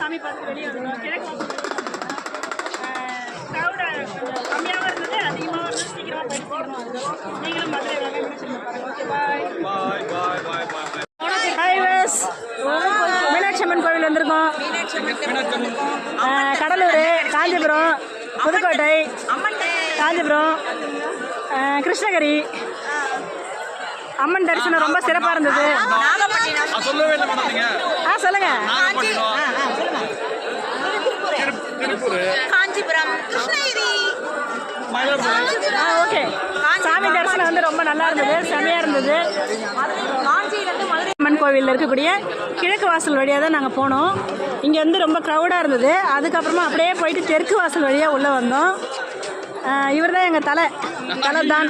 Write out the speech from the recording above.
சாமி பார்த்து வெளியே வந்தோம். கிழக்கு கம்மியாகவும் இருந்தது, அதிகமாக இருந்தது. சீக்கிரமாக போயிட்டு சீக்கிரமாக வந்தோம். நீங்களும் மதுரை வாங்க, மீனாட்சி பாருங்க. ஓகே, பாய். மீனாட்சி அம்மன் கோவில் வந்திருக்கோம். கடலூர், காஞ்சிபுரம், புதுக்கோட்டை, காஞ்சிபுரம், கிருஷ்ணகிரி. அம்மன் தரிசனம் ரொம்ப சிறப்பாக இருந்தது. சொல்லுங்க. காஞ்சிபுரம், கிருஷ்ணகிரி. ஓகே, சாமி தரிசனம் வந்து ரொம்ப நல்லா இருந்தது, செமையாக இருந்தது. அம்மன் கோவிலில் இருக்கக்கூடிய கிழக்கு வாசல் வழியாக தான் நாங்கள் போனோம். இங்கே வந்து ரொம்ப க்ரௌடாக இருந்தது. அதுக்கப்புறமா அப்படியே போயிட்டு தெற்கு வாசல் வழியாக உள்ளே வந்தோம். இவர் தான் எங்கள் தலை தான்.